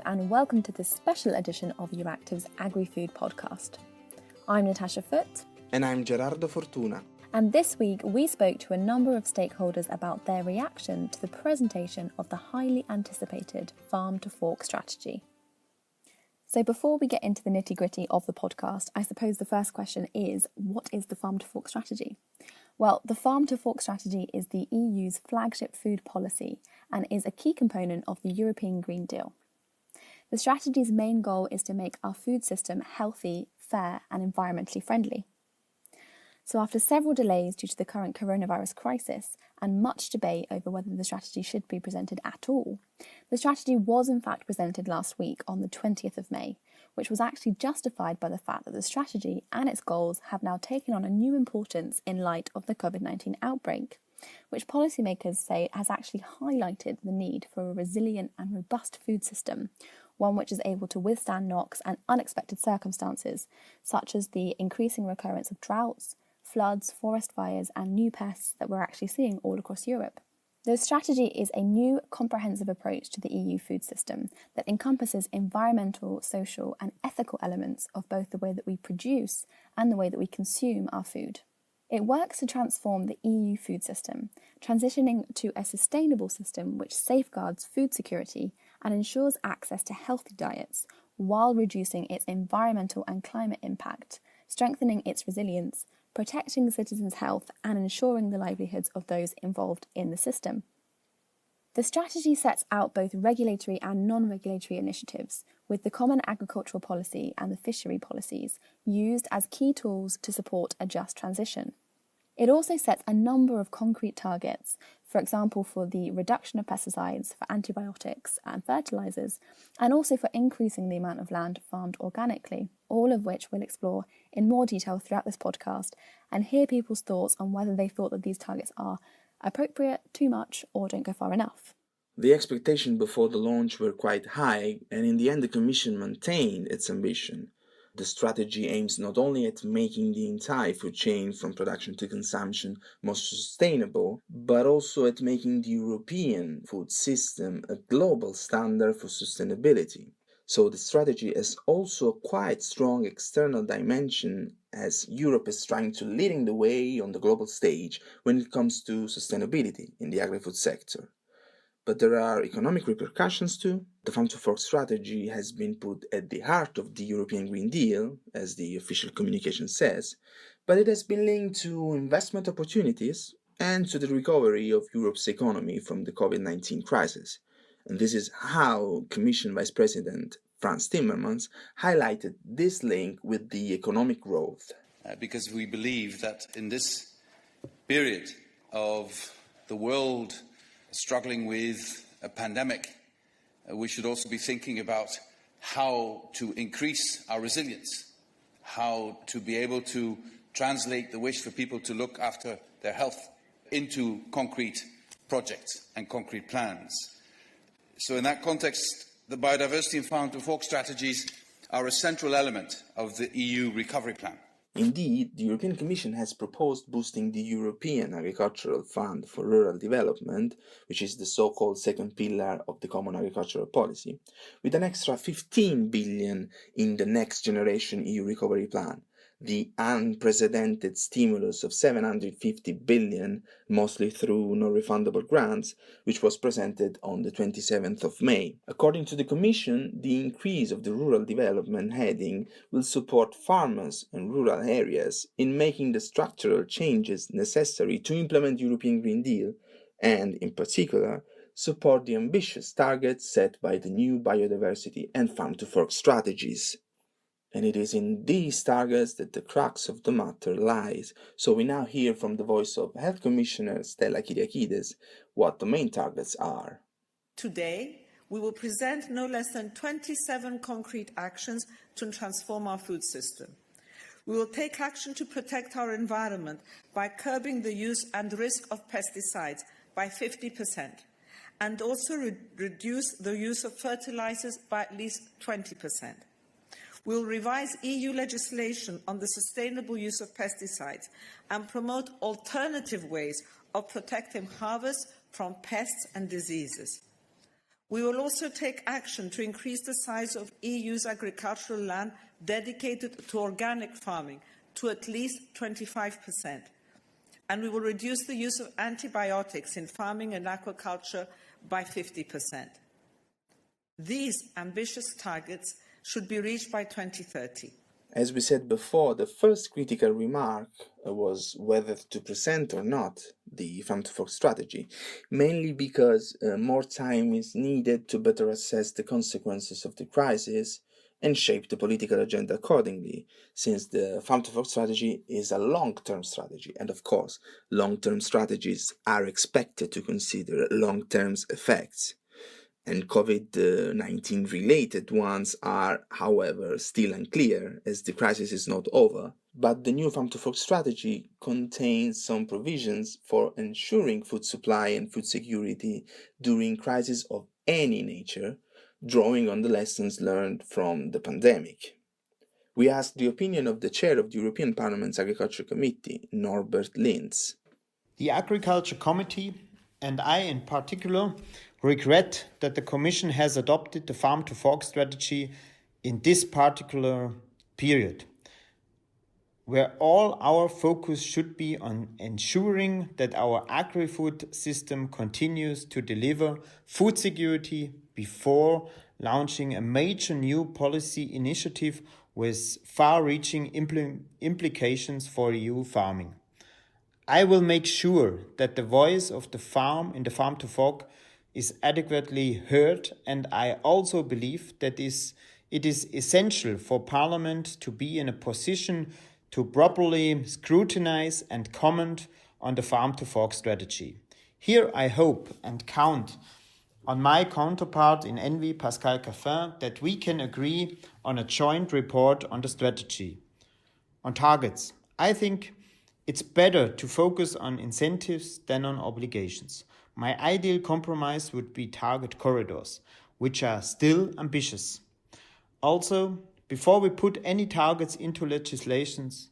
and welcome to this special edition of EURACTIV's Agrifood podcast. I'm Natasha Foote. And I'm Gerardo Fortuna. And this week we spoke to a number of stakeholders about their reaction to the presentation of the highly anticipated Farm to Fork strategy. So before we get into the nitty-gritty of the podcast, I suppose the first question is, what is the Farm to Fork strategy? Well, the Farm to Fork strategy is the EU's flagship food policy and is a key component of the European Green Deal. The strategy's main goal is to make our food system healthy, fair and environmentally friendly. So after several delays due to the current coronavirus crisis and much debate over whether the strategy should be presented at all, the strategy was in fact presented last week on the 20th of May, which was actually justified by the fact that the strategy and its goals have now taken on a new importance in light of the COVID-19 outbreak, which policymakers say has actually highlighted the need for a resilient and robust food system, one which is able to withstand knocks and unexpected circumstances, such as the increasing recurrence of droughts, floods, forest fires and new pests that we're actually seeing all across Europe. The strategy is a new comprehensive approach to the EU food system that encompasses environmental, social and ethical elements of both the way that we produce and the way that we consume our food. It works to transform the EU food system, transitioning to a sustainable system which safeguards food security and ensures access to healthy diets while reducing its environmental and climate impact, strengthening its resilience, protecting citizens' health and ensuring the livelihoods of those involved in the system. The strategy sets out both regulatory and non-regulatory initiatives, with the Common Agricultural Policy and the fishery policies used as key tools to support a just transition. It also sets a number of concrete targets, for example for the reduction of pesticides, for antibiotics and fertilisers, and also for increasing the amount of land farmed organically, all of which we'll explore in more detail throughout this podcast and hear people's thoughts on whether they thought that these targets are appropriate, too much, or don't go far enough. The expectations before the launch were quite high, and in the end the Commission maintained its ambition. The strategy aims not only at making the entire food chain from production to consumption more sustainable, but also at making the European food system a global standard for sustainability. So the strategy has also a quite strong external dimension, as Europe is trying to leading the way on the global stage when it comes to sustainability in the agri-food sector. But there are economic repercussions too. The Farm to Fork strategy has been put at the heart of the European Green Deal, as the official communication says, but it has been linked to investment opportunities and to the recovery of Europe's economy from the COVID-19 crisis. And this is how Commission Vice President Frans Timmermans highlighted this link with the economic growth. Because we believe that in this period of the world struggling with a pandemic, we should also be thinking about how to increase our resilience, how to be able to translate the wish for people to look after their health into concrete projects and concrete plans. So in that context, the biodiversity and farm to fork strategies are a central element of the EU recovery plan. Indeed, the European Commission has proposed boosting the European Agricultural Fund for Rural Development, which is the so-called second pillar of the Common Agricultural Policy, with an extra 15 billion in the Next Generation EU Recovery Plan. The unprecedented stimulus of 750 billion, mostly through non-refundable grants, which was presented on the 27th of May. According to the Commission, the increase of the rural development heading will support farmers and rural areas in making the structural changes necessary to implement the European Green Deal and, in particular, support the ambitious targets set by the new biodiversity and farm-to-fork strategies. And it is in these targets that the crux of the matter lies. So we now hear from the voice of Health Commissioner Stella Kyriakides what the main targets are. Today, we will present no less than 27 concrete actions to transform our food system. We will take action to protect our environment by curbing the use and risk of pesticides by 50%, and also reduce the use of fertilizers by at least 20%. We will revise EU legislation on the sustainable use of pesticides and promote alternative ways of protecting harvests from pests and diseases. We will also take action to increase the size of EU's agricultural land dedicated to organic farming to at least 25%. And we will reduce the use of antibiotics in farming and aquaculture by 50%. These ambitious targets should be reached by 2030. As we said before, the first critical remark was whether to present or not the Farm to Fork strategy, mainly because more time is needed to better assess the consequences of the crisis and shape the political agenda accordingly, since the Farm to Fork strategy is a long-term strategy, and of course, long-term strategies are expected to consider long-term effects. And COVID-19 related ones are, however, still unclear, as the crisis is not over. But the new Farm to Fork strategy contains some provisions for ensuring food supply and food security during crises of any nature, drawing on the lessons learned from the pandemic. We asked the opinion of the chair of the European Parliament's Agriculture Committee, Norbert Linz. The Agriculture Committee, and I in particular, regret that the Commission has adopted the Farm to Fork strategy in this particular period, where all our focus should be on ensuring that our agri-food system continues to deliver food security before launching a major new policy initiative with far-reaching implications for EU farming. I will make sure that the voice of the farm in the Farm to Fork is adequately heard, and I also believe that it is essential for Parliament to be in a position to properly scrutinize and comment on the Farm to Fork strategy. Here I hope and count on my counterpart in ENVI, Pascal Caffin, that we can agree on a joint report on the strategy. On targets, I think it's better to focus on incentives than on obligations. My ideal compromise would be target corridors, which are still ambitious. Also, before we put any targets into legislations,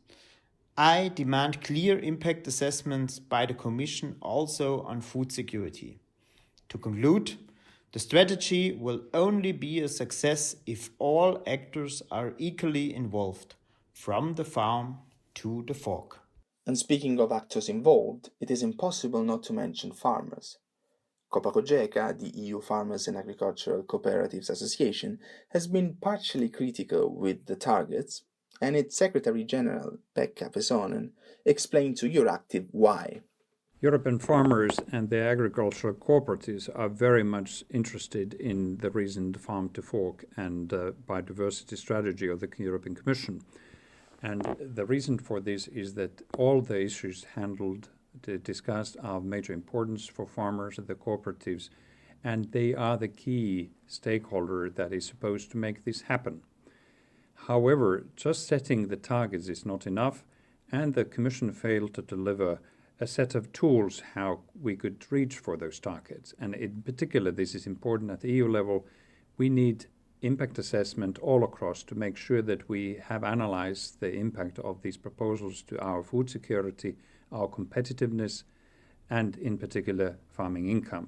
I demand clear impact assessments by the Commission also on food security. To conclude, the strategy will only be a success if all actors are equally involved, from the farm to the fork. And speaking of actors involved, it is impossible not to mention farmers. Copa-Cogeca, the EU Farmers and Agricultural Cooperatives Association, has been partially critical with the targets, and its Secretary General, Pekka Pesonen, explained to EURACTIV why. European farmers and their agricultural cooperatives are very much interested in the recent Farm to Fork and biodiversity strategy of the European Commission. And the reason for this is that all the issues discussed are of major importance for farmers and the cooperatives, and they are the key stakeholder that is supposed to make this happen. However, just setting the targets is not enough, and the Commission failed to deliver a set of tools how we could reach for those targets. And in particular, this is important at the EU level. We need impact assessment all across to make sure that we have analyzed the impact of these proposals to our food security, our competitiveness, and in particular farming income.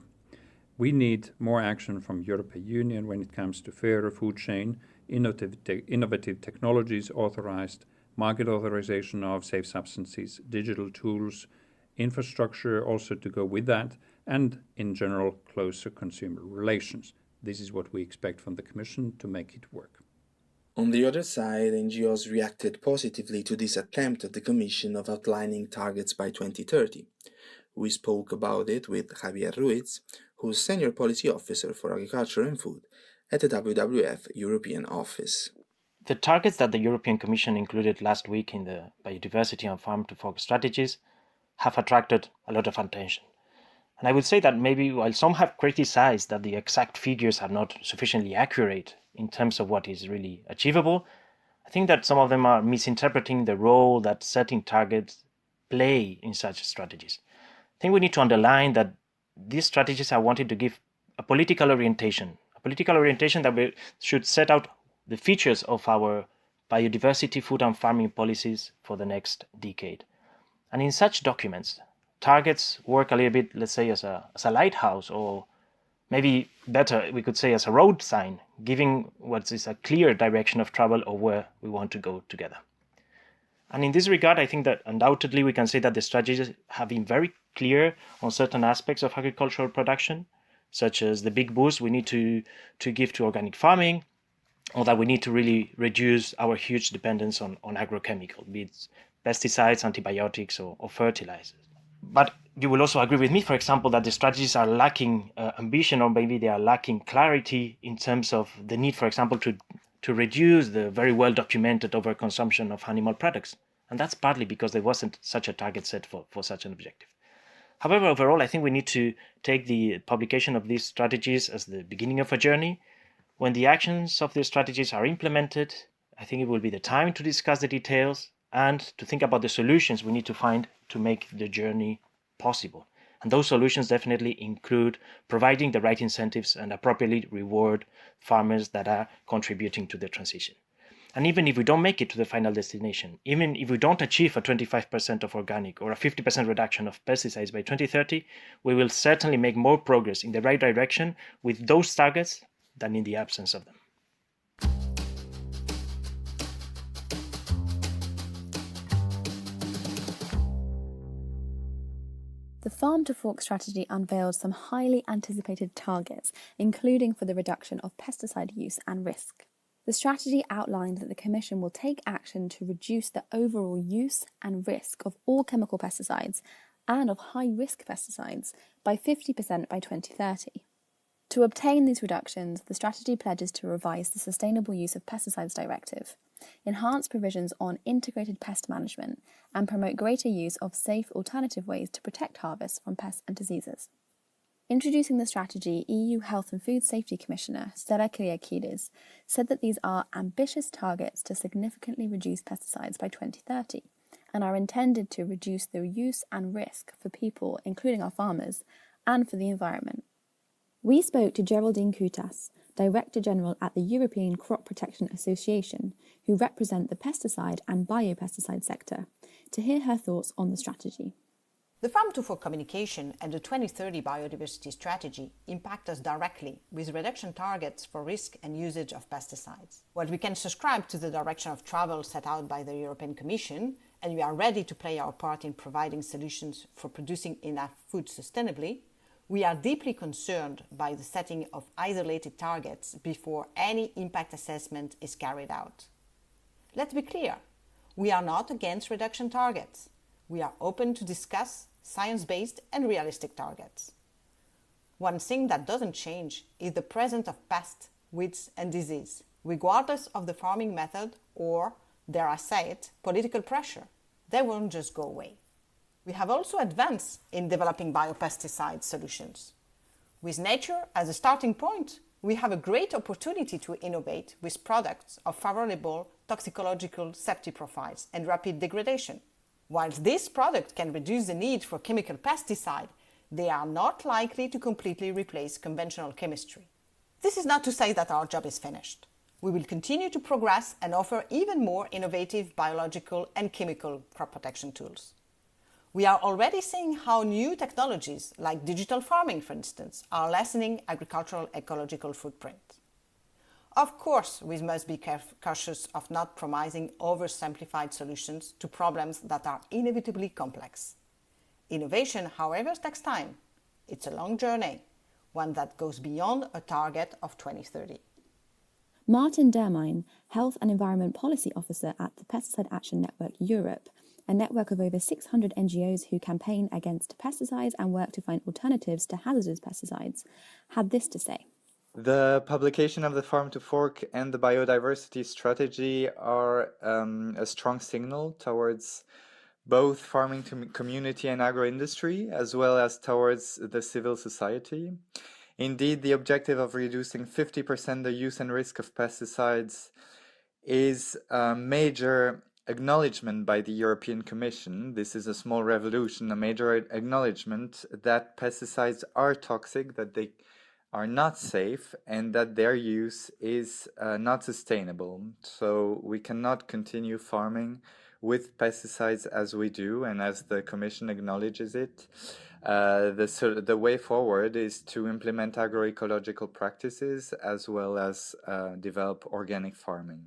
We need more action from European Union when it comes to fairer food chain, innovative technologies authorized, market authorization of safe substances, digital tools, infrastructure also to go with that, and in general closer consumer relations. This is what we expect from the Commission to make it work. On the other side, NGOs reacted positively to this attempt of the Commission of outlining targets by 2030. We spoke about it with Javier Ruiz, who's Senior Policy Officer for Agriculture and Food at the WWF European Office. The targets that the European Commission included last week in the biodiversity and farm to fork strategies have attracted a lot of attention. And I would say that maybe while some have criticized that the exact figures are not sufficiently accurate in terms of what is really achievable, I think that some of them are misinterpreting the role that setting targets play in such strategies. I think we need to underline that these strategies are wanted to give a political orientation that we should set out the features of our biodiversity, food and farming policies for the next decade. And in such documents, targets work a little bit, let's say, as a lighthouse or maybe better, we could say as a road sign, giving what is a clear direction of travel or where we want to go together. And in this regard, I think that undoubtedly we can say that the strategies have been very clear on certain aspects of agricultural production, such as the big boost we need to give to organic farming, or that we need to really reduce our huge dependence on agrochemical, be it pesticides, antibiotics, or fertilizers. But you will also agree with me, for example, that the strategies are lacking ambition, or maybe they are lacking clarity in terms of the need, for example, to reduce the very well documented overconsumption of animal products. And that's partly because there wasn't such a target set for such an objective. However, overall, I think we need to take the publication of these strategies as the beginning of a journey. When the actions of these strategies are implemented, I think it will be the time to discuss the details and to think about the solutions we need to find to make the journey possible. And those solutions definitely include providing the right incentives and appropriately reward farmers that are contributing to the transition. And even if we don't make it to the final destination, even if we don't achieve a 25% of organic or a 50% reduction of pesticides by 2030, we will certainly make more progress in the right direction with those targets than in the absence of them. The Farm to Fork strategy unveiled some highly anticipated targets, including for the reduction of pesticide use and risk. The strategy outlined that the Commission will take action to reduce the overall use and risk of all chemical pesticides and of high-risk pesticides by 50% by 2030. To obtain these reductions, the strategy pledges to revise the Sustainable Use of Pesticides Directive, enhance provisions on integrated pest management, and promote greater use of safe alternative ways to protect harvests from pests and diseases. Introducing the strategy, EU Health and Food Safety Commissioner Stella Kyriakides said that these are ambitious targets to significantly reduce pesticides by 2030 and are intended to reduce the use and risk for people, including our farmers, and for the environment. We spoke to Geraldine Kutas, Director General at the European Crop Protection Association, who represent the pesticide and biopesticide sector, to hear her thoughts on the strategy. The Farm to Fork communication and the 2030 biodiversity strategy impact us directly with reduction targets for risk and usage of pesticides. While we can subscribe to the direction of travel set out by the European Commission, and we are ready to play our part in providing solutions for producing enough food sustainably, we are deeply concerned by the setting of isolated targets before any impact assessment is carried out. Let's be clear, we are not against reduction targets. We are open to discuss science-based and realistic targets. One thing that doesn't change is the presence of pests, weeds and disease, regardless of the farming method or, dare I say it, political pressure. They won't just go away. We have also advanced in developing biopesticide solutions. With nature as a starting point, we have a great opportunity to innovate with products of favorable toxicological safety profiles and rapid degradation. Whilst this product can reduce the need for chemical pesticide, they are not likely to completely replace conventional chemistry. This is not to say that our job is finished. We will continue to progress and offer even more innovative biological and chemical crop protection tools. We are already seeing how new technologies, like digital farming for instance, are lessening agricultural ecological footprint. Of course, we must be cautious of not promising oversimplified solutions to problems that are inevitably complex. Innovation, however, takes time. It's a long journey, one that goes beyond a target of 2030. Martin Dermine, Health and Environment Policy Officer at the Pesticide Action Network Europe, a network of over 600 NGOs who campaign against pesticides and work to find alternatives to hazardous pesticides, had this to say. The publication of the Farm to Fork and the biodiversity strategy are a strong signal towards both farming community and agro-industry, as well as towards the civil society. Indeed, the objective of reducing 50% the use and risk of pesticides is a major acknowledgement by the European Commission. This is a small revolution, a major acknowledgement that pesticides are toxic, that they are not safe, and that their use is not sustainable. So we cannot continue farming with pesticides as we do, and as the Commission acknowledges it, the way forward is to implement agroecological practices as well as develop organic farming.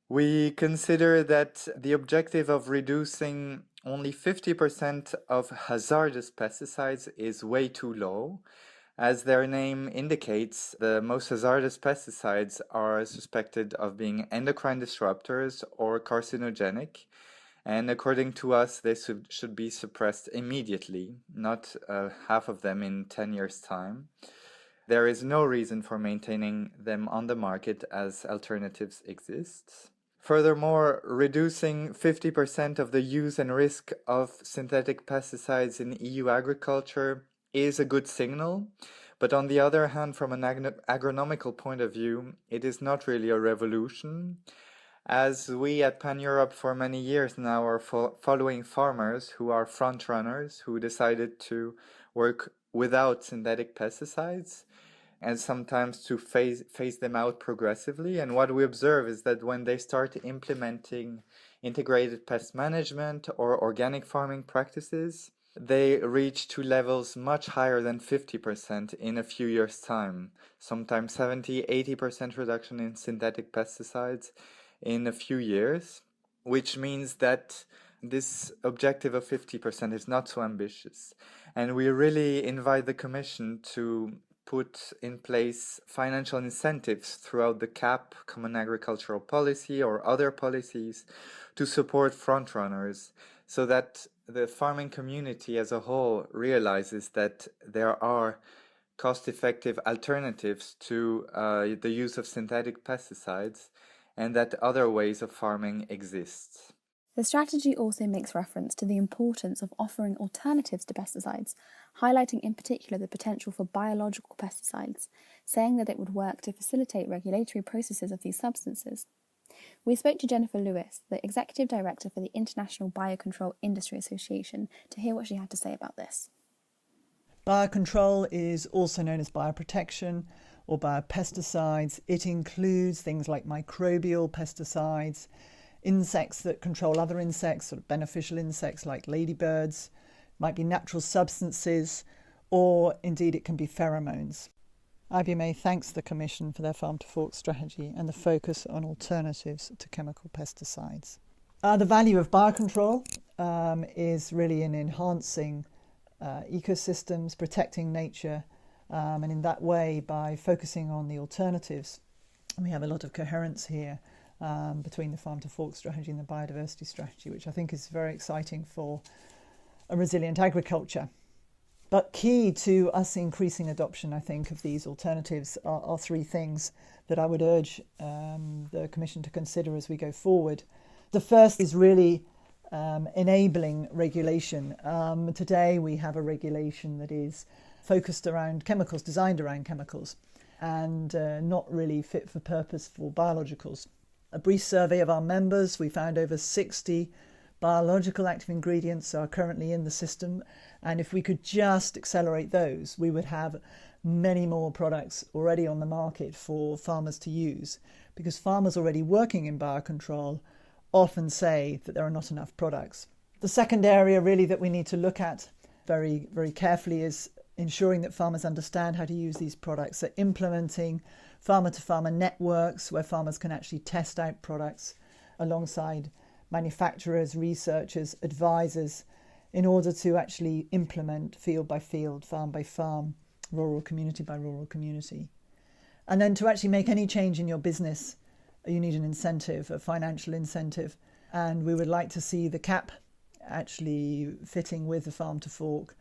We consider that the objective of reducing only 50% of hazardous pesticides is way too low. As their name indicates, the most hazardous pesticides are suspected of being endocrine disruptors or carcinogenic, and according to us, they should be suppressed immediately, not half of them in 10 years' time. There is no reason for maintaining them on the market as alternatives exist. Furthermore, reducing 50% of the use and risk of synthetic pesticides in EU agriculture is a good signal, but on the other hand, from an agronomical point of view, it is not really a revolution, as we at Pan-Europe for many years now are following farmers who are front runners who decided to work without synthetic pesticides and sometimes to phase them out progressively. And what we observe is that when they start implementing integrated pest management or organic farming practices, they reach to levels much higher than 50% in a few years' time, sometimes 70-80% reduction in synthetic pesticides in a few years, which means that this objective of 50% is not so ambitious. And we really invite the Commission to put in place financial incentives throughout the CAP, Common Agricultural Policy, or other policies to support frontrunners, so that the farming community as a whole realizes that there are cost-effective alternatives to the use of synthetic pesticides, and that other ways of farming exist. The strategy also makes reference to the importance of offering alternatives to pesticides, highlighting in particular the potential for biological pesticides, saying that it would work to facilitate regulatory processes of these substances. We spoke to Jennifer Lewis, the Executive Director for the International Biocontrol Industry Association, to hear what she had to say about this. Biocontrol is also known as bioprotection or biopesticides. It includes things like microbial pesticides, insects that control other insects, sort of beneficial insects like ladybirds, might be natural substances, or indeed it can be pheromones. IBMA thanks the Commission for their Farm to Fork strategy and the focus on alternatives to chemical pesticides. The value of biocontrol is really in enhancing ecosystems, protecting nature, and in that way, by focusing on the alternatives, we have a lot of coherence here between the Farm to Fork strategy and the biodiversity strategy, which I think is very exciting for a resilient agriculture. But key to us increasing adoption, I think, of these alternatives are three things that I would urge the Commission to consider as we go forward. The first is really enabling regulation. Today we have a regulation that is focused around chemicals, designed around chemicals, and not really fit for purpose for biologicals. A brief survey of our members, we found over 60 biological active ingredients are currently in the system, and if we could just accelerate those, we would have many more products already on the market for farmers to use, because farmers already working in biocontrol often say that there are not enough products. The second area really that we need to look at very, very carefully is ensuring that farmers understand how to use these products, so implementing farmer-to-farmer networks where farmers can actually test out products alongside manufacturers, researchers, advisors, in order to actually implement field by field, farm by farm, rural community by rural community. And then to actually make any change in your business, you need an incentive, a financial incentive, and we would like to see the CAP actually fitting with the Farm to Fork,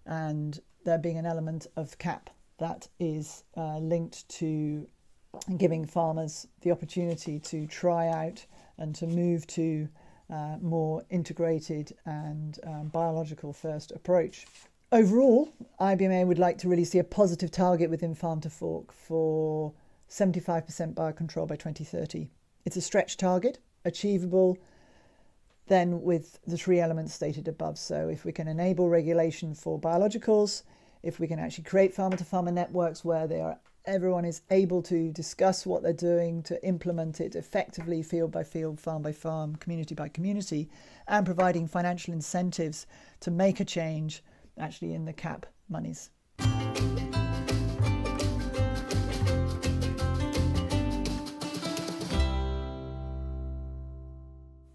and there being an element of CAP that is linked to giving farmers the opportunity to try out and to move to more integrated and biological first approach. Overall, IBMA would like to really see a positive target within Farm to Fork for 75% biocontrol by 2030. It's a stretch target, achievable then with the three elements stated above. So if we can enable regulation for biologicals, if we can actually create farmer-to-farmer networks where they are everyone is able to discuss what they're doing, to implement it effectively, field by field, farm by farm, community by community, and providing financial incentives to make a change actually in the CAP monies.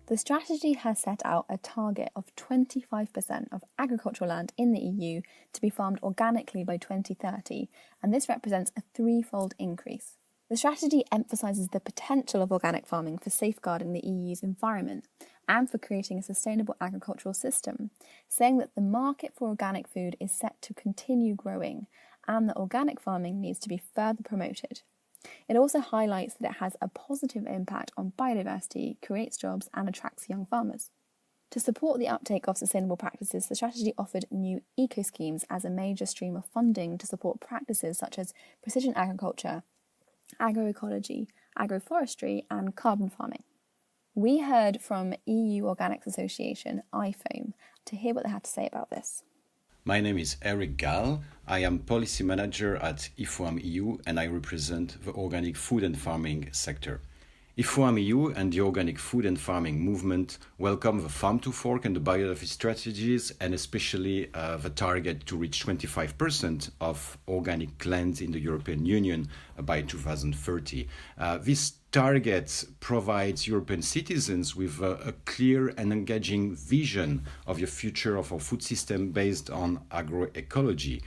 The strategy has set out a target of 25% of agricultural land in the EU to be farmed organically by 2030, and this represents a threefold increase. The strategy emphasises the potential of organic farming for safeguarding the EU's environment and for creating a sustainable agricultural system, saying that the market for organic food is set to continue growing and that organic farming needs to be further promoted. It also highlights that it has a positive impact on biodiversity, creates jobs and attracts young farmers. To support the uptake of sustainable practices, the strategy offered new eco-schemes as a major stream of funding to support practices such as precision agriculture, agroecology, agroforestry and carbon farming. We heard from EU Organics Association, IFOAM, to hear what they had to say about this. My name is Eric Gall. I am policy manager at IFOAM EU and I represent the organic food and farming sector. IFOAM EU and the organic food and farming movement welcome the farm to fork and the biodiversity strategies, and especially the target to reach 25% of organic land in the European Union by 2030. This target provides European citizens with a clear and engaging vision of the future of our food system based on agroecology.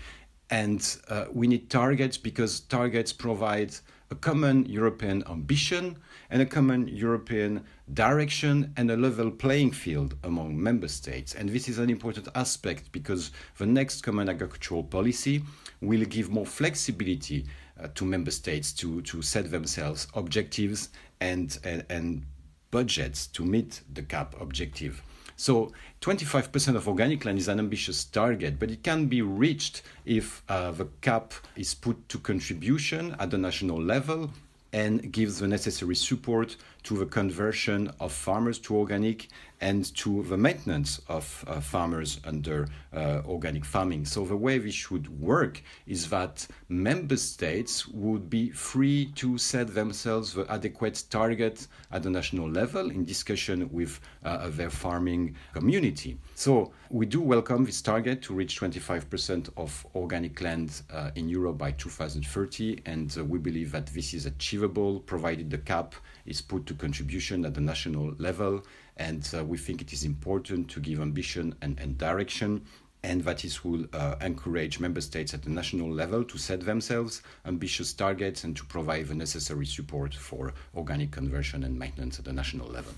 And we need targets because targets provide a common European ambition and a common European direction and a level playing field among member states. And this is an important aspect because the next common agricultural policy will give more flexibility to member states to set themselves objectives and budgets to meet the CAP objective. So 25% of organic land is an ambitious target, but it can be reached if the CAP is put to contribution at the national level and gives the necessary support to the conversion of farmers to organic and to the maintenance of farmers under organic farming. So the way this should work is that member states would be free to set themselves the adequate target at the national level in discussion with their farming community. So we do welcome this target to reach 25% of organic land in Europe by 2030, and we believe that this is achievable provided the CAP is put to contribution at the national level. And we think it is important to give ambition and direction, and that this will encourage member states at the national level to set themselves ambitious targets and to provide the necessary support for organic conversion and maintenance at the national level.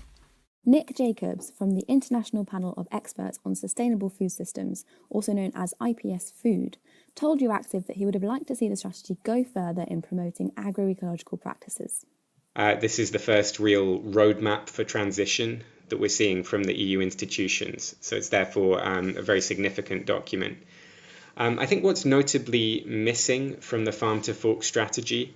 Nick Jacobs from the International Panel of Experts on Sustainable Food Systems, also known as IPS Food, told EURACTIV that he would have liked to see the strategy go further in promoting agroecological practices. This is the first real roadmap for transition that we're seeing from the EU institutions. So it's therefore a very significant document. I think what's notably missing from the farm to fork strategy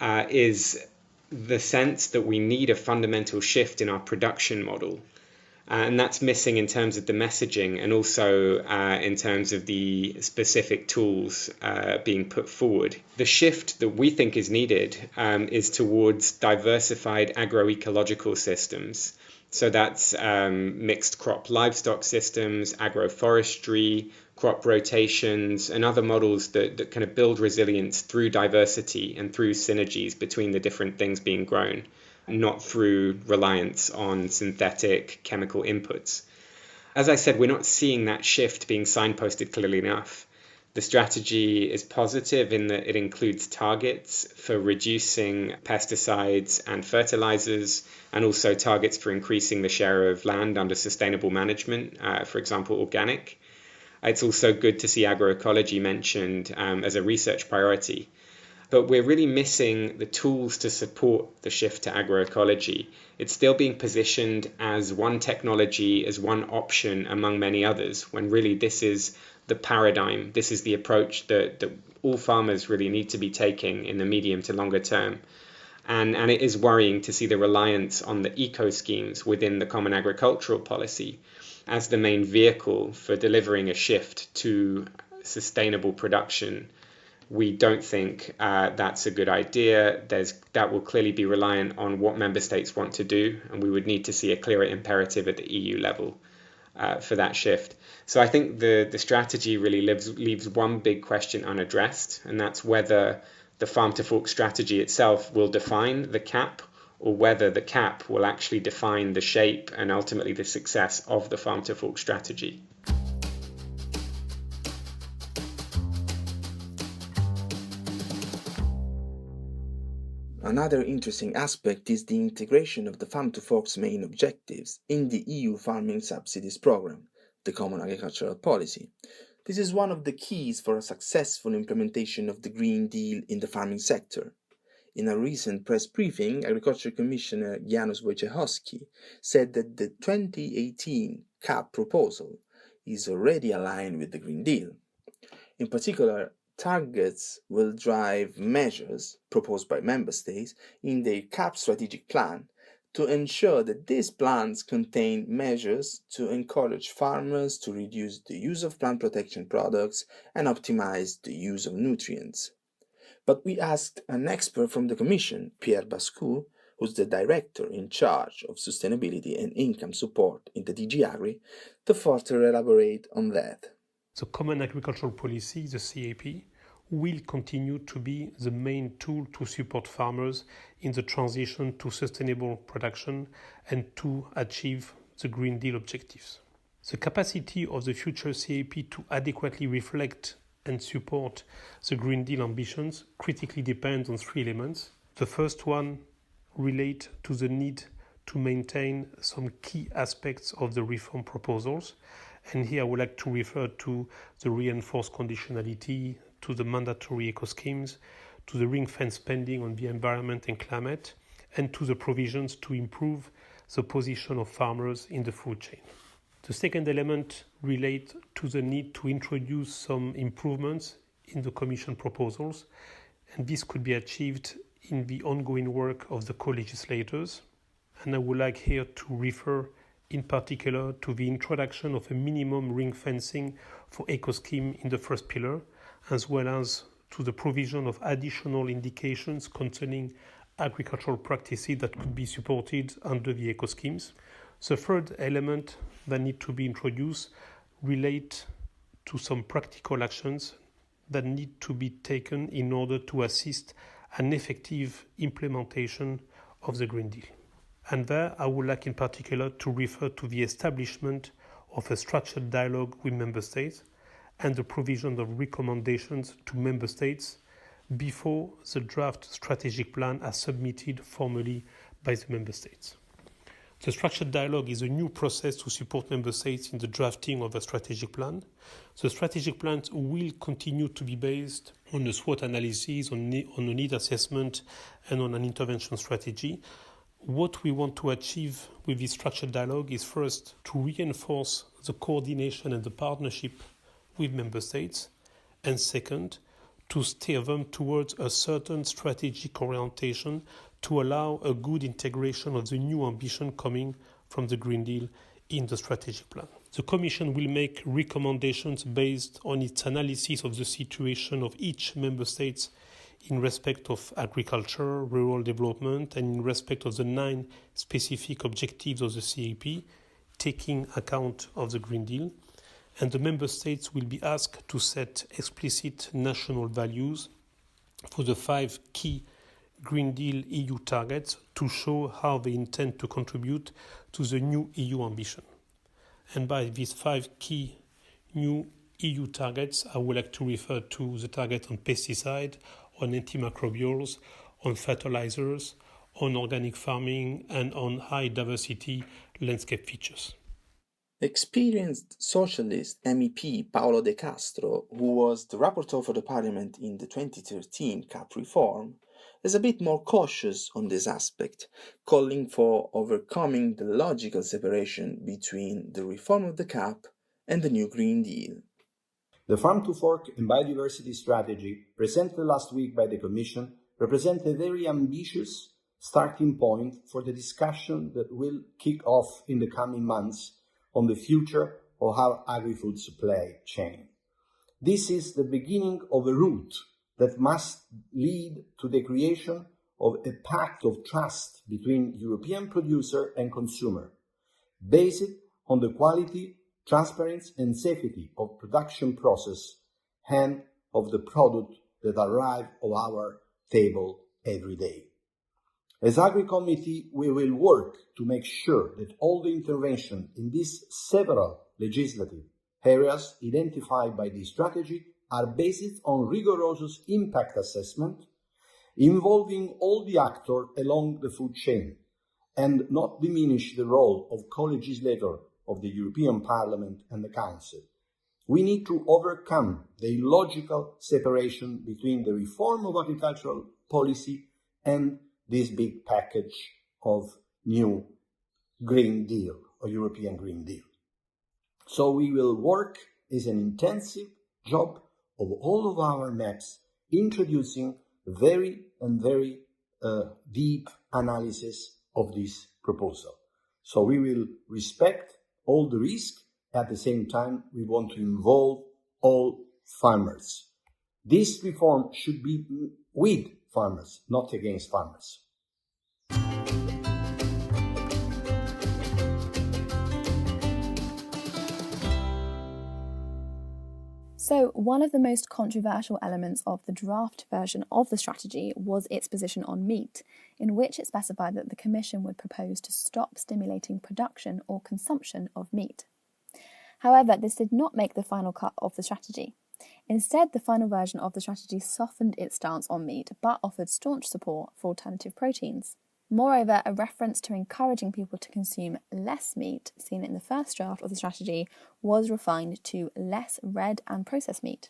is the sense that we need a fundamental shift in our production model. And that's missing in terms of the messaging and also in terms of the specific tools being put forward. The shift that we think is needed is towards diversified agroecological systems. So that's mixed crop livestock systems, agroforestry, crop rotations, and other models that kind of build resilience through diversity and through synergies between the different things being grown, not through reliance on synthetic chemical inputs. As I said, we're not seeing that shift being signposted clearly enough. The strategy is positive in that it includes targets for reducing pesticides and fertilizers, and also targets for increasing the share of land under sustainable management, for example, organic. It's also good to see agroecology mentioned as a research priority. But we're really missing the tools to support the shift to agroecology. It's still being positioned as one technology, as one option among many others, when really this is the paradigm, this is the approach that all farmers really need to be taking in the medium to longer term. And it is worrying to see the reliance on the eco schemes within the Common Agricultural Policy as the main vehicle for delivering a shift to sustainable production We don't think that's a good idea. That will clearly be reliant on what member states want to do, and we would need to see a clearer imperative at the EU level for that shift. So I think the strategy really leaves one big question unaddressed, and that's whether the farm to fork strategy itself will define the CAP, or whether the CAP will actually define the shape and ultimately the success of the farm to fork strategy. Another interesting aspect is the integration of the Farm to Fork's main objectives in the EU Farming Subsidies Programme, the Common Agricultural Policy. This is one of the keys for a successful implementation of the Green Deal in the farming sector. In a recent press briefing, Agriculture Commissioner Janusz Wojciechowski said that the 2018 CAP proposal is already aligned with the Green Deal. In particular, targets will drive measures proposed by member states in their CAP strategic plan to ensure that these plans contain measures to encourage farmers to reduce the use of plant protection products and optimize the use of nutrients. But we asked an expert from the Commission, Pierre Bascu, who's the director in charge of sustainability and income support in the DG Agri, to further elaborate on that. The Common Agricultural Policy, the CAP, will continue to be the main tool to support farmers in the transition to sustainable production and to achieve the Green Deal objectives. The capacity of the future CAP to adequately reflect and support the Green Deal ambitions critically depends on three elements. The first one relates to the need to maintain some key aspects of the reform proposals. And here I would like to refer to the reinforced conditionality, to the mandatory eco-schemes, to the ring-fence spending on the environment and climate, and to the provisions to improve the position of farmers in the food chain. The second element relates to the need to introduce some improvements in the Commission proposals, and this could be achieved in the ongoing work of the co-legislators. And I would like here to refer in particular to the introduction of a minimum ring fencing for eco-scheme in the first pillar, as well as to the provision of additional indications concerning agricultural practices that could be supported under the eco-schemes. The third element that need to be introduced relate to some practical actions that need to be taken in order to assist an effective implementation of the Green Deal. And there I would like in particular to refer to the establishment of a structured dialogue with member states and the provision of recommendations to member states before the draft strategic plan are submitted formally by the member states. The structured dialogue is a new process to support member states in the drafting of a strategic plan. The strategic plans will continue to be based on a SWOT analysis, on a need assessment, and on an intervention strategy. What we want to achieve with this structured dialogue is first to reinforce the coordination and the partnership with member states, and second, to steer them towards a certain strategic orientation to allow a good integration of the new ambition coming from the Green Deal in the strategic plan. The Commission will make recommendations based on its analysis of the situation of each member state in respect of agriculture, rural development, and in respect of the 9 specific objectives of the CAP, taking account of the Green Deal. And the member states will be asked to set explicit national values for the 5 key Green Deal EU targets to show how they intend to contribute to the new EU ambition. And by these 5 key new EU targets, I would like to refer to the target on pesticide, on antimicrobials, on fertilizers, on organic farming, and on high diversity landscape features. Experienced socialist MEP Paolo De Castro, who was the rapporteur for the Parliament in the 2013 CAP reform, is a bit more cautious on this aspect, calling for overcoming the logical separation between the reform of the CAP and the new Green Deal. The Farm to Fork and Biodiversity Strategy, presented last week by the Commission, represents a very ambitious starting point for the discussion that will kick off in the coming months on the future of our agri-food supply chain. This is the beginning of a route that must lead to the creation of a pact of trust between European producer and consumer, based on the quality, transparency and safety of production process and of the product that arrive on our table every day. As Agri Committee, we will work to make sure that all the intervention in these several legislative areas identified by this strategy are based on rigorous impact assessment involving all the actors along the food chain and not diminish the role of co-legislator of the European Parliament and the Council. We need to overcome the illogical separation between the reform of agricultural policy and this big package of new Green Deal or European Green Deal. So we will work as an intensive job of all of our maps, introducing very deep analysis of this proposal. So we will respect all the risk. At the same time, we want to involve all farmers. This reform should be with farmers, not against farmers. So, one of the most controversial elements of the draft version of the strategy was its position on meat, in which it specified that the Commission would propose to stop stimulating production or consumption of meat. However, this did not make the final cut of the strategy. Instead, the final version of the strategy softened its stance on meat, but offered staunch support for alternative proteins. Moreover, a reference to encouraging people to consume less meat, seen in the first draft of the strategy, was refined to less red and processed meat.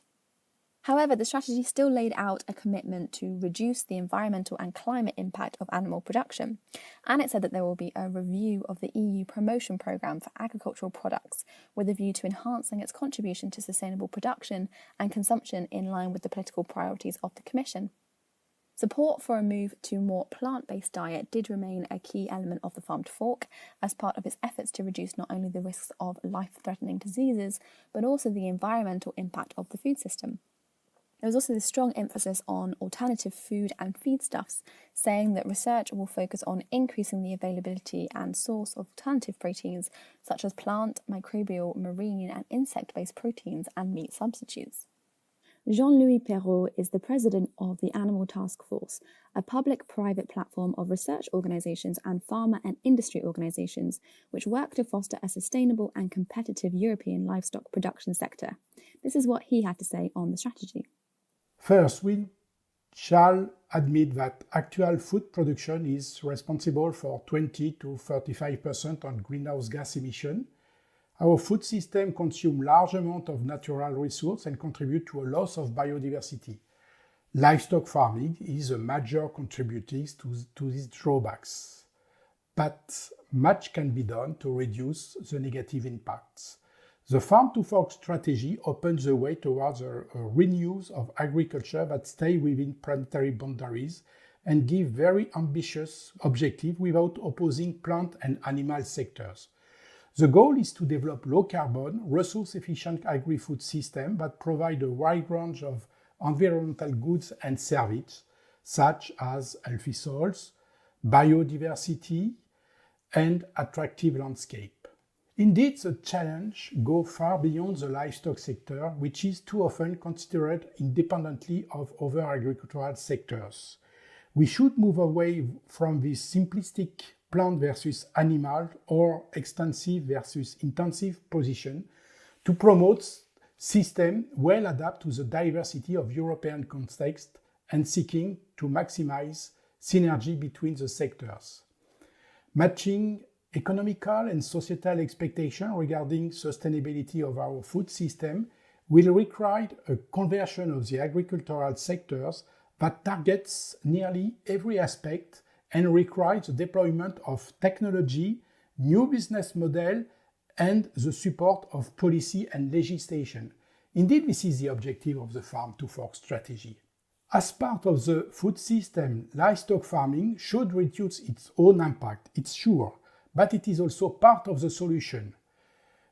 However, the strategy still laid out a commitment to reduce the environmental and climate impact of animal production, and it said that there will be a review of the EU promotion programme for agricultural products with a view to enhancing its contribution to sustainable production and consumption in line with the political priorities of the Commission. Support for a move to more plant-based diet did remain a key element of the Farm to Fork as part of its efforts to reduce not only the risks of life-threatening diseases, but also the environmental impact of the food system. There was also this strong emphasis on alternative food and feedstuffs, saying that research will focus on increasing the availability and source of alternative proteins such as plant, microbial, marine and insect-based proteins and meat substitutes. Jean-Louis Perrault is the president of the Animal Task Force, a public-private platform of research organisations and farmer and industry organisations which work to foster a sustainable and competitive European livestock production sector. This is what he had to say on the strategy. First, we shall admit that actual food production is responsible for 20 to 35% on greenhouse gas emission. Our food system consumes large amounts of natural resources and contribute to a loss of biodiversity. Livestock farming is a major contributor to these drawbacks, but much can be done to reduce the negative impacts. The Farm to Fork strategy opens the way towards a reuse of agriculture that stay within planetary boundaries and give very ambitious objectives without opposing plant and animal sectors. The goal is to develop low-carbon, resource-efficient agri-food systems that provide a wide range of environmental goods and services, such as healthy soils, biodiversity, and attractive landscape. Indeed, the challenge goes far beyond the livestock sector, which is too often considered independently of other agricultural sectors. We should move away from this simplistic plant versus animal or extensive versus intensive position to promote systems well adapted to the diversity of European context and seeking to maximize synergy between the sectors. Matching economical and societal expectations regarding sustainability of our food system will require a conversion of the agricultural sectors that targets nearly every aspect and requires the deployment of technology, new business model, and the support of policy and legislation. Indeed, this is the objective of the Farm to Fork strategy. As part of the food system, livestock farming should reduce its own impact, it's sure, but it is also part of the solution.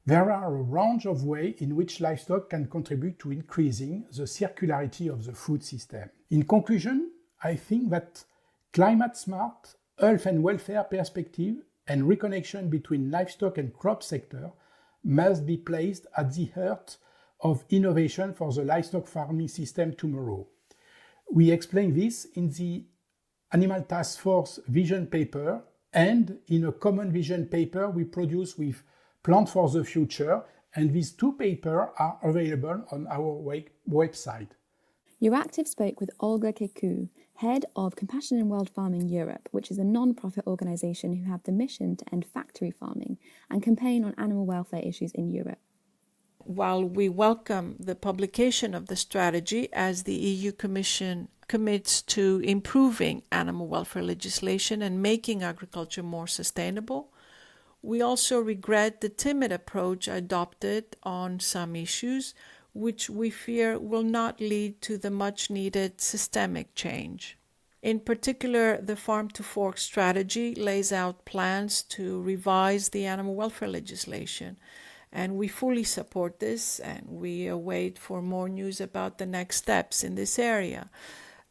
There are a range of ways in which livestock can contribute to increasing the circularity of the food system. In conclusion, I think that climate-smart, health and welfare perspective and reconnection between livestock and crop sector must be placed at the heart of innovation for the livestock farming system tomorrow. We explain this in the Animal Task Force vision paper and in a common vision paper we produce with Plant for the Future, and these two papers are available on our website. EURACTIV spoke with Olga Keku, head of Compassion in World Farming Europe, which is a non-profit organisation who have the mission to end factory farming and campaign on animal welfare issues in Europe. While we welcome the publication of the strategy as the EU Commission commits to improving animal welfare legislation and making agriculture more sustainable, we also regret the timid approach adopted on some issues, which we fear will not lead to the much-needed systemic change. In particular, the Farm to Fork strategy lays out plans to revise the animal welfare legislation, and we fully support this, and we await for more news about the next steps in this area.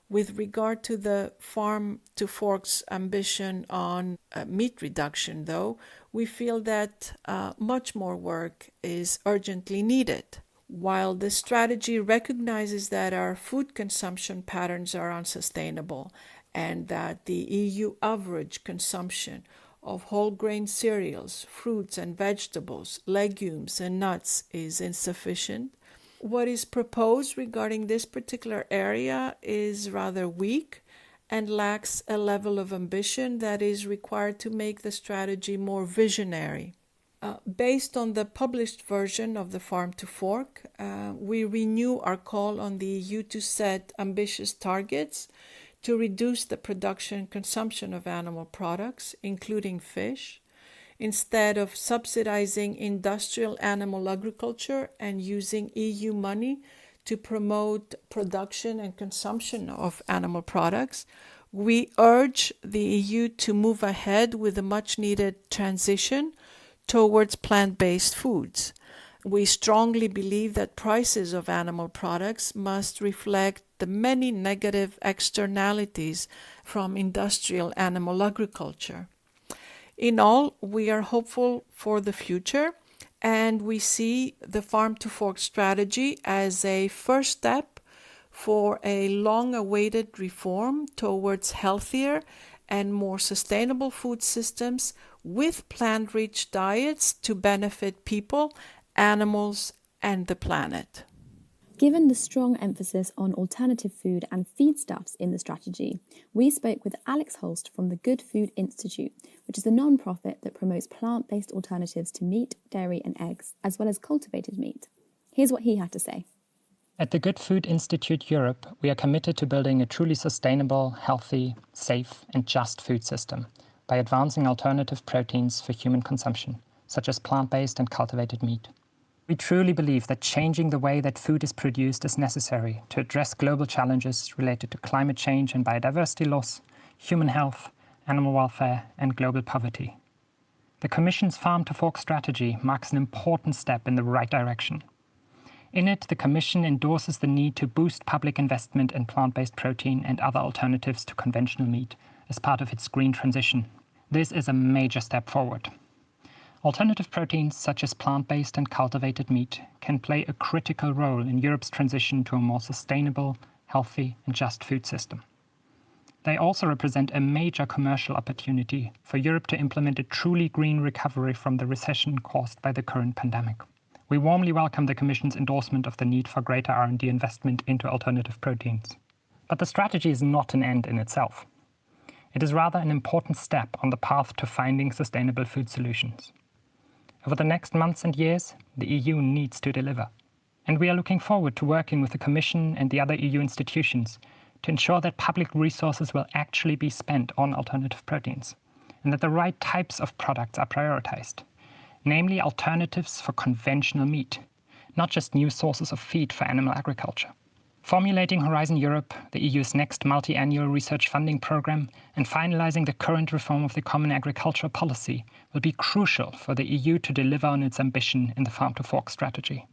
With regard to the Farm to Fork's ambition on meat reduction, though, we feel that much more work is urgently needed. While the strategy recognizes that our food consumption patterns are unsustainable and that the EU average consumption of whole grain cereals, fruits and vegetables, legumes and nuts is insufficient, what is proposed regarding this particular area is rather weak and lacks a level of ambition that is required to make the strategy more visionary. Based on the published version of the Farm to Fork, we renew our call on the EU to set ambitious targets to reduce the production and consumption of animal products, including fish, instead of subsidizing industrial animal agriculture and using EU money to promote production and consumption of animal products. We urge the EU to move ahead with a much-needed transition towards plant-based foods. We strongly believe that prices of animal products must reflect the many negative externalities from industrial animal agriculture. In all, we are hopeful for the future, and we see the Farm to Fork strategy as a first step for a long-awaited reform towards healthier and more sustainable food systems with plant-rich diets to benefit people, animals, and the planet. Given the strong emphasis on alternative food and feedstuffs in the strategy, we spoke with Alex Holst from the Good Food Institute, which is a non-profit that promotes plant-based alternatives to meat, dairy and eggs, as well as cultivated meat. Here's what he had to say. At the Good Food Institute Europe, we are committed to building a truly sustainable, healthy, safe and just food system by advancing alternative proteins for human consumption, such as plant-based and cultivated meat. We truly believe that changing the way that food is produced is necessary to address global challenges related to climate change and biodiversity loss, human health, animal welfare, and global poverty. The Commission's Farm to Fork strategy marks an important step in the right direction. In it, the Commission endorses the need to boost public investment in plant-based protein and other alternatives to conventional meat as part of its green transition. This is a major step forward. Alternative proteins such as plant-based and cultivated meat can play a critical role in Europe's transition to a more sustainable, healthy and just food system. They also represent a major commercial opportunity for Europe to implement a truly green recovery from the recession caused by the current pandemic. We warmly welcome the Commission's endorsement of the need for greater R&D investment into alternative proteins. But the strategy is not an end in itself. It is rather an important step on the path to finding sustainable food solutions. Over the next months and years, the EU needs to deliver. And we are looking forward to working with the Commission and the other EU institutions to ensure that public resources will actually be spent on alternative proteins and that the right types of products are prioritized, namely alternatives for conventional meat, not just new sources of feed for animal agriculture. Formulating Horizon Europe, the EU's next multi-annual research funding programme, and finalising the current reform of the Common Agricultural Policy will be crucial for the EU to deliver on its ambition in the Farm to Fork strategy.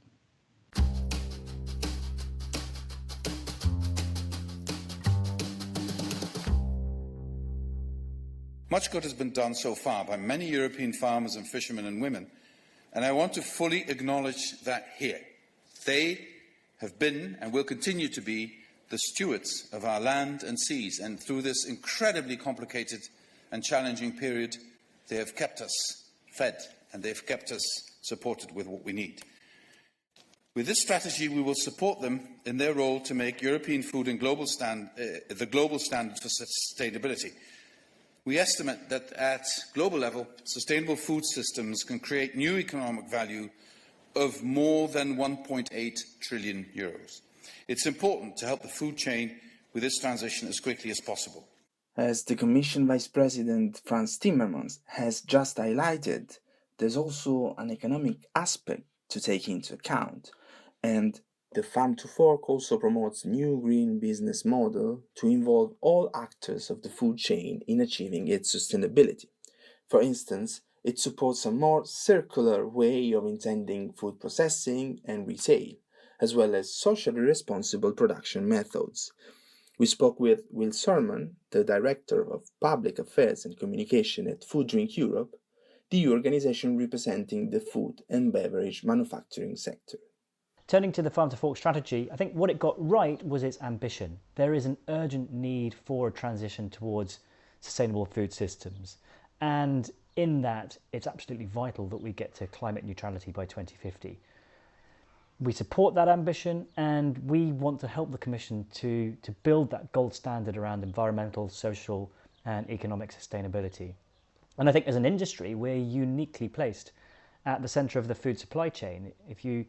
Much good has been done so far by many European farmers and fishermen and women, and I want to fully acknowledge that here. They have been and will continue to be the stewards of our land and seas, and through this incredibly complicated and challenging period, they have kept us fed and they've kept us supported with what we need. With this strategy, we will support them in their role to make European food and the global standard for sustainability. We estimate that at global level, sustainable food systems can create new economic value of more than 1.8 trillion euros. It's important to help the food chain with this transition as quickly as possible. As the Commission Vice President Frans Timmermans has just highlighted, there's also an economic aspect to take into account, and the Farm to Fork also promotes a new green business model to involve all actors of the food chain in achieving its sustainability. For instance, it supports a more circular way of intending food processing and retail, as well as socially responsible production methods. We spoke with Will Surman, the Director of Public Affairs and Communication at Food Drink Europe, the organization representing the food and beverage manufacturing sector. Turning to the Farm to Fork strategy, I think what it got right was its ambition. There is an urgent need for a transition towards sustainable food systems. And in that, it's absolutely vital that we get to climate neutrality by 2050. We support that ambition, and we want to help the Commission to build that gold standard around environmental, social and economic sustainability. And I think as an industry, we're uniquely placed at the centre of the food supply chain. If you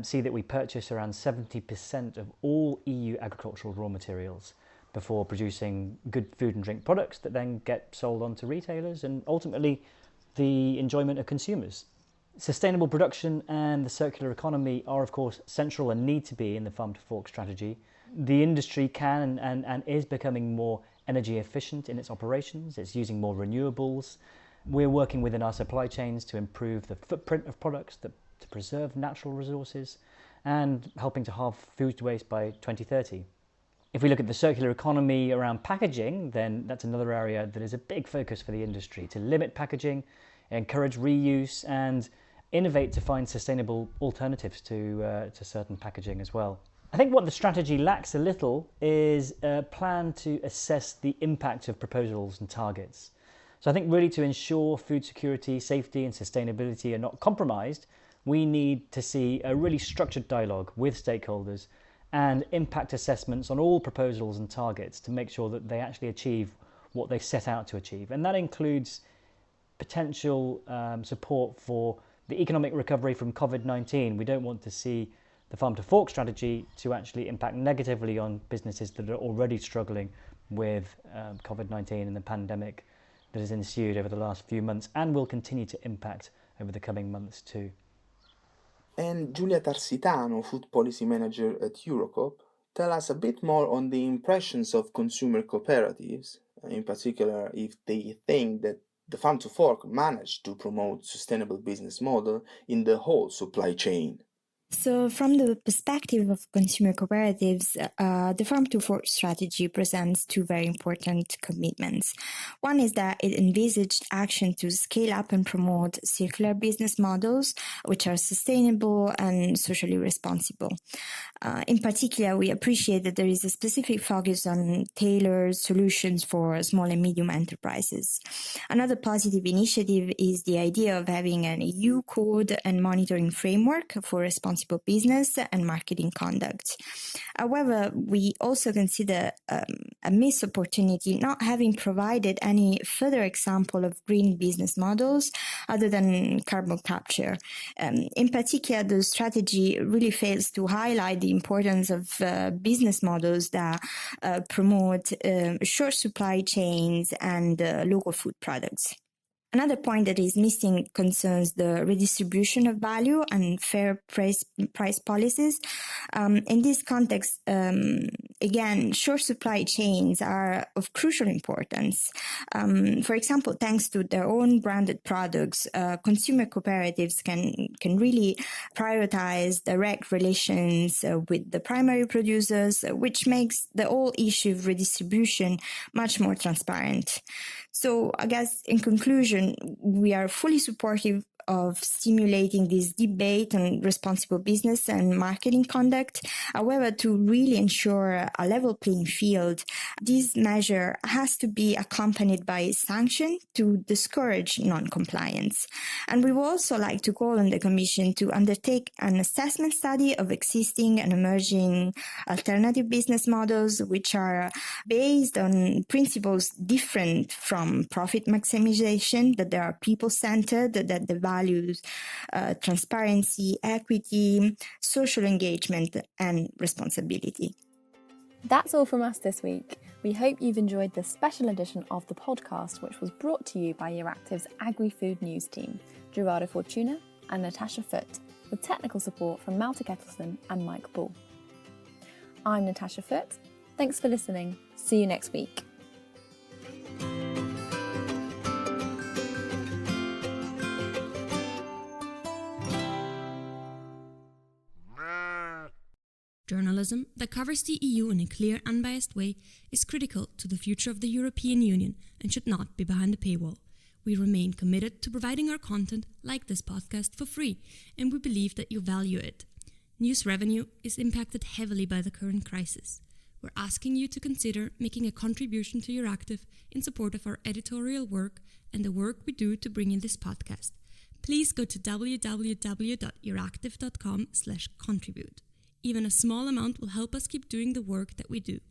see that we purchase around 70% of all EU agricultural raw materials before producing good food and drink products that then get sold on to retailers and ultimately the enjoyment of consumers. Sustainable production and the circular economy are of course central and need to be in the Farm to Fork strategy. The industry can and is becoming more energy efficient in its operations. It's using more renewables. We're working within our supply chains to improve the footprint of products, to preserve natural resources, and helping to halve food waste by 2030. If we look at the circular economy around packaging, then that's another area that is a big focus for the industry, to limit packaging, encourage reuse, and innovate to find sustainable alternatives to certain packaging as well. I think what the strategy lacks a little is a plan to assess the impact of proposals and targets. So I think really to ensure food security, safety and sustainability are not compromised, we need to see a really structured dialogue with stakeholders and impact assessments on all proposals and targets to make sure that they actually achieve what they set out to achieve. And that includes potential support for the economic recovery from COVID-19. We don't want to see the Farm to Fork strategy to actually impact negatively on businesses that are already struggling with COVID-19 and the pandemic that has ensued over the last few months and will continue to impact over the coming months too. And Giulia Tarsitano, Food Policy Manager at EURACTIV, tell us a bit more on the impressions of consumer cooperatives, in particular if they think that the Farm to Fork managed to promote sustainable business model in the whole supply chain. So from the perspective of consumer cooperatives, the Farm to Fork strategy presents two very important commitments. One is that it envisaged action to scale up and promote circular business models, which are sustainable and socially responsible. In particular, we appreciate that there is a specific focus on tailored solutions for small and medium enterprises. Another positive initiative is the idea of having an EU code and monitoring framework for responsible business and marketing conduct. However, we also consider a missed opportunity not having provided any further example of green business models other than carbon capture. In particular, the strategy really fails to highlight the importance of business models that promote short supply chains and local food products. Another point that is missing concerns the redistribution of value and fair price policies. In this context, again, short supply chains are of crucial importance. For example, thanks to their own branded products, consumer cooperatives can really prioritize direct relations with the primary producers, which makes the whole issue of redistribution much more transparent. So I guess in conclusion, we are fully supportive of stimulating this debate on responsible business and marketing conduct. However, to really ensure a level playing field, this measure has to be accompanied by sanction to discourage non-compliance. And we would also like to call on the Commission to undertake an assessment study of existing and emerging alternative business models, which are based on principles different from profit maximization, that they are people-centered, that the values transparency, equity, social engagement, and responsibility. That's all from us this week. We hope you've enjoyed this special edition of the podcast, which was brought to you by EURACTIV's Agri-Food News team, Gerardo Fortuna and Natasha Foote, with technical support from Malte Kettleson and Mike Bull. I'm Natasha Foote. Thanks for listening. See you next week. Journalism that covers the EU in a clear, unbiased way is critical to the future of the European Union and should not be behind a paywall. We remain committed to providing our content, like this podcast, for free, and we believe that you value it. News revenue is impacted heavily by the current crisis. We're asking you to consider making a contribution to EURACTIV in support of our editorial work and the work we do to bring you this podcast. Please go to www.euractiv.com/contribute. Even a small amount will help us keep doing the work that we do.